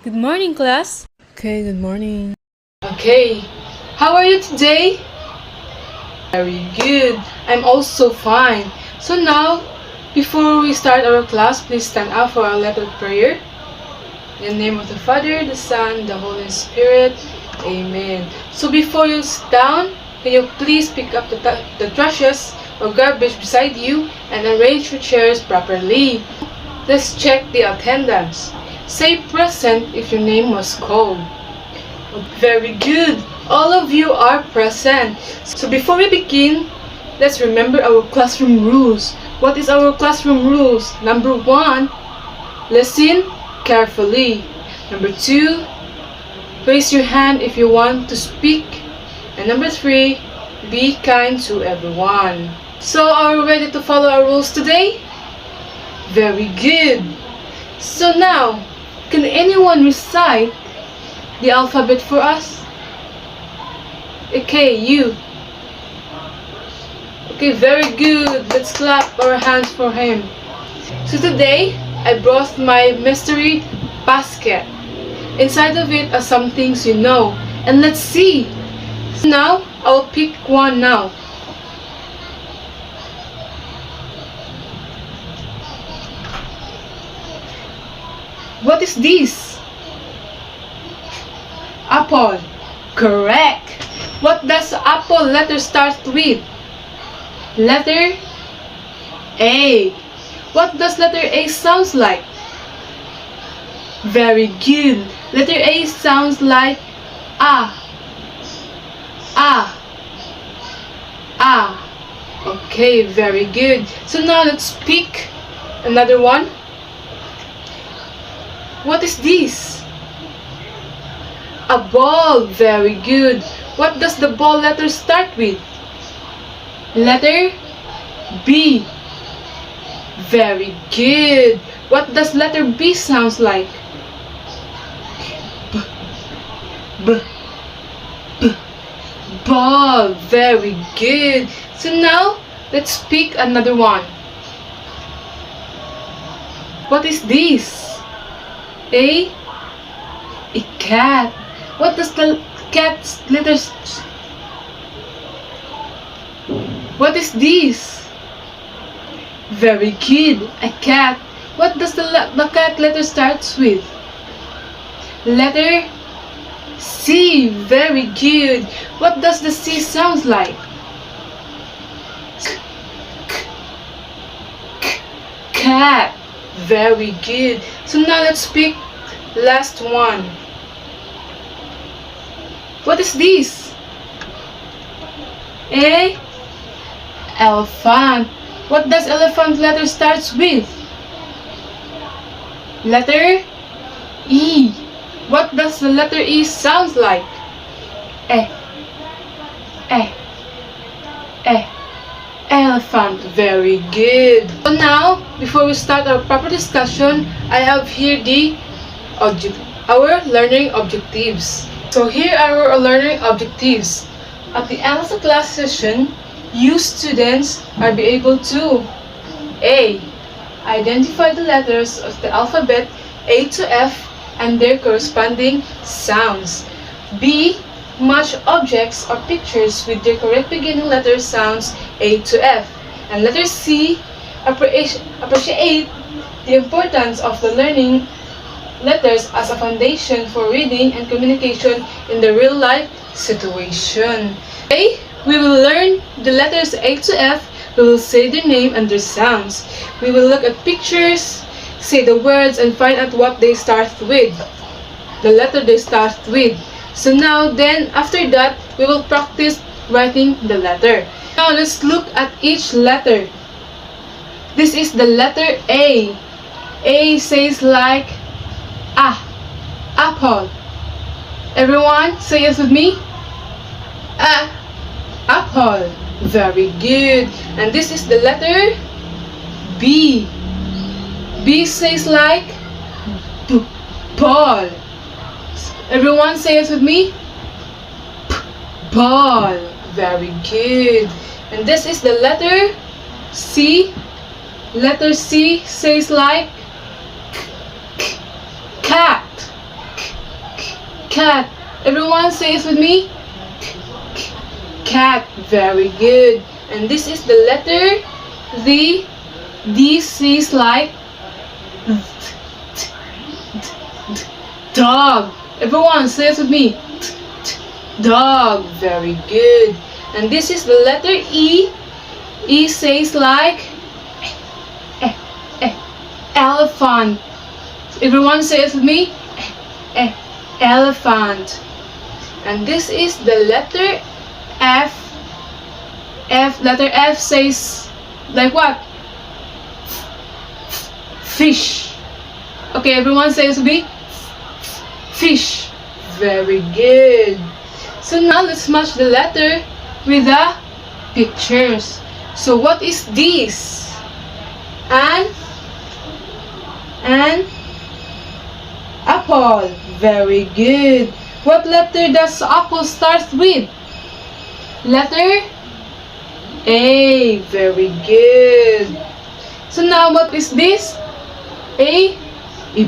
Good morning, class. Okay, good morning. Okay, how are you today? Very good. I'm also fine. So now, before we start our class, please stand up for our little prayer. In the name of the Father, the Son, the Holy Spirit. Amen. So before you sit down, can you please pick up the trashes or garbage beside you and arrange your chairs properly? Let's check the attendance. Say present if your name was called. Very good. All of you are present. So before we begin, let's remember our classroom rules. What is our classroom rules? Number 1, listen carefully. Number 2, raise your hand if you want to speak. And number 3, be kind to everyone. So are we ready to follow our rules today? Very good. So now, can anyone recite the alphabet for us? Okay, you. Okay, very good. Let's clap our hands for him. So today, I brought my mystery basket. Inside of it are some things you know. And let's see. Now, I'll pick one now. What is this? Apple. Correct. What does apple letter start with? Letter A. What does letter A sounds like? Very good. Letter A sounds like ah. Ah. Ah. Okay, very good. So now let's pick another one. What is this? A ball. Very good. What does the ball letter start with? Letter B. Very good. What does letter B sounds like? B. B. Ball. Very good. So now, let's pick another one. What is this? A cat. What does the cat's letters? What is this? Very good. A cat. What does the cat letter starts with? Letter C. Very good. What does the C sounds like? Cat. Very good. So now let's pick last one. What is this? A elephant. What does elephant letter starts with? Letter E. What does the letter E sounds like? E. E. E. Elephant. Very good. So now, before we start our proper discussion, I have here our learning objectives. So here are our learning objectives. At the end of the class session, you students are be able to A. Identify the letters of the alphabet A to F and their corresponding sounds. B. Match objects or pictures with their correct beginning letter sounds A to F. And letter C. Appreciate the importance of the learning letters as a foundation for reading and communication in the real life situation. A. We will learn the letters A to F. We will say their name and their sounds. We will look at pictures, say the words, and find out what they start with. The letter they start with. So now then, after that, we will practice writing the letter. Now let's look at each letter. This is the letter A. A says like ah, apple. Everyone say yes with me. Ah, apple. Very good. And this is the letter B. B says like ball. Everyone say it with me. Ball. Very good. And this is the letter C. Letter C says like cat. cat. Everyone say it with me. Cat. Very good. And this is the letter D. This is like dog. Everyone say it with me. Dog. Very good. And this is the letter E. E says like elephant. Everyone say it with me. Elephant. And this is the letter F. Letter F says like what? Fish. Okay, everyone say it with me. Fish. Very good. So now let's match the letter with the pictures. So what is this? An apple. Very good. What letter does apple start with? Letter A. Very good. So now what is this? A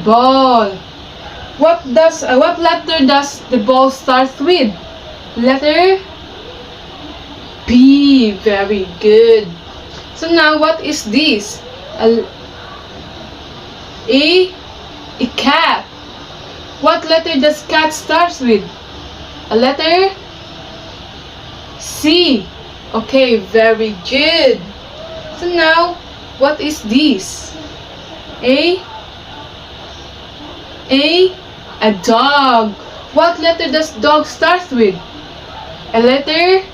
ball. What letter does the ball start with? Letter B. Very good. So now what is this? A cat. What letter does cat start with? A letter C. Okay, very good. So now what is this? A dog. What letter does dog start with? A letter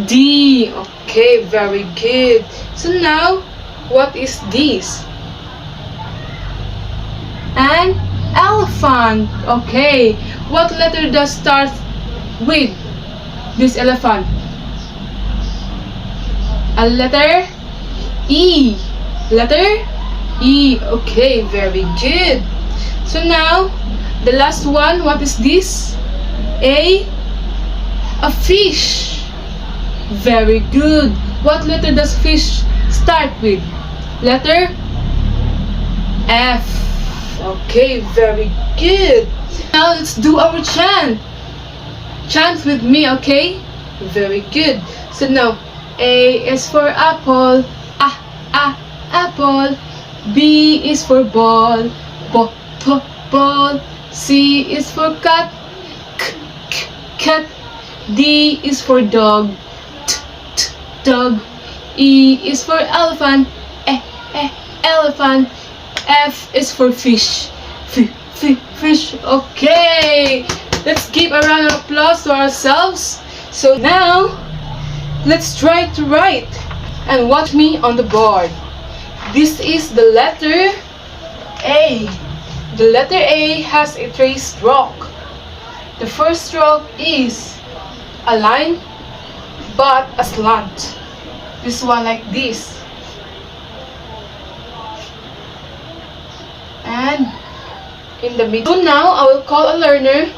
D. Okay, very good. So now what is this? An elephant. Okay, what letter does start with this elephant? A letter E. Letter E. Okay, very good. So now the last one, what is this? A fish. Very good. What letter does fish start with? Letter F. Okay, very good. Now let's do our chant. Chant with me, okay? Very good. So now A is for apple. Apple. B is for ball. Ball. C is for cat. Cat. D is for dog. Dog. E is for elephant. Elephant. F is for fish. Fish. Okay. Let's give a round of applause to ourselves. So now, let's try to write. And watch me on the board. This is the letter A. The letter A has a 3 stroke. The first stroke is a line but a slant. This one like this. And in the middle. So now I will call a learner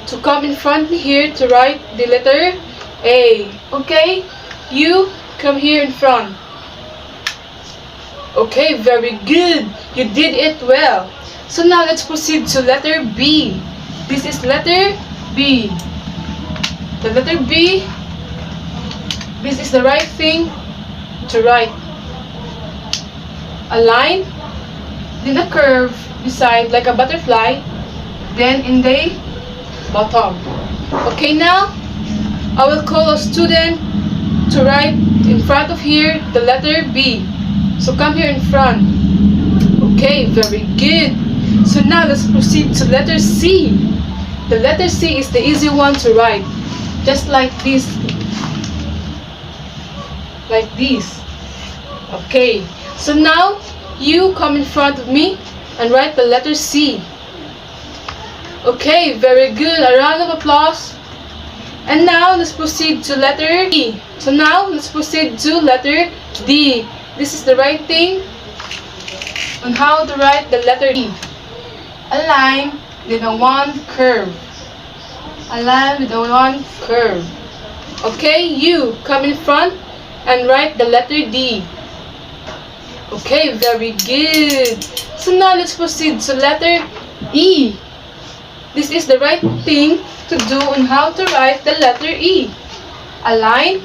to come in front me here to write the letter A. Okay? You come here in front. Okay, very good. You did it well. So now let's proceed to letter B. This is letter B. The letter B, this is the right thing to write. A line, then a curve beside like a butterfly, then in the bottom. Okay, now I will call a student to write in front of here the letter B. So come here in front. Okay, very good. So now let's proceed to letter C. The letter C is the easy one to write. Just like this. Like this. Okay. So now you come in front of me and write the letter C. Okay, very good. A round of applause. And now let's proceed to letter E. So now let's proceed to letter D. This is the right thing on how to write the letter E. A line, then a one curve. A line with a one curve. Okay, you come in front and write the letter D. Okay, very good. So now let's proceed to letter E. this is the right thing to do on how to write the letter E. A line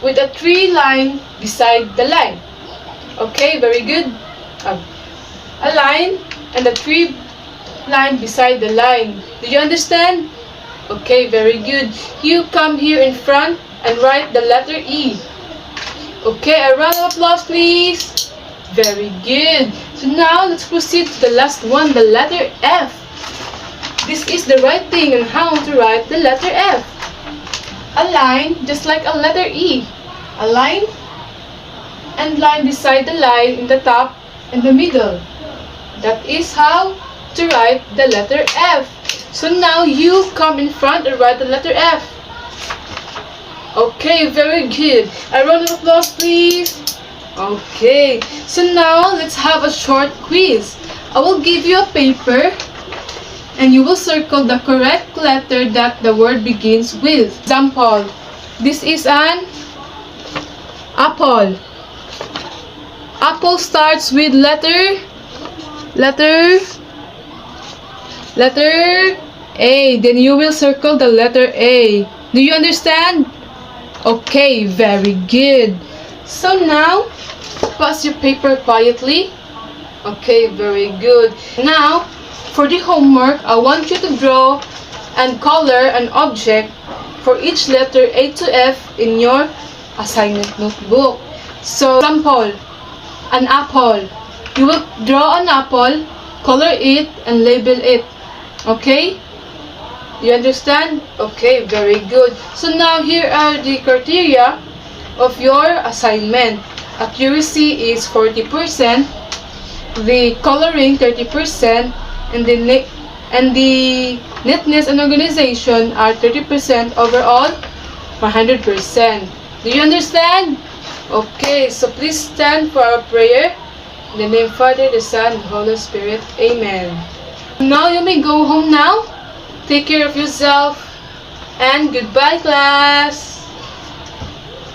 with a 3 line beside the line. Okay, very good. A line and a 3 line beside the line. Do you understand? Okay, very good. You come here in front and write the letter E. Okay, a round of applause please. Very good. So now let's proceed to the last one, the letter F. This is the right thing on how to write the letter F. A line just like a letter E. A line and line beside the line in the top and the middle. That is how to write the letter F. So now you come in front and write the letter F. Okay, very good. A round of applause please. Okay, so now let's have a short quiz. I will give you a paper and you will circle the correct letter that the word begins with. Example, this is an apple. Apple starts with letter A. Then you will circle the letter A. Do you understand? Okay, very good. So now, pass your paper quietly. Okay, very good. Now, for the homework, I want you to draw and color an object for each letter A to F in your assignment notebook. So, example, an apple. You will draw an apple, color it, and label it. Okay? You understand? Okay, very good. So now here are the criteria of your assignment. Accuracy is 40%, the coloring 30%, and the neatness and organization are 30%, overall 100%. Do you understand? Okay, so please stand for our prayer. In the name of Father, the Son, and the Holy Spirit. Amen. Now you may go home now. Take care of yourself and goodbye class.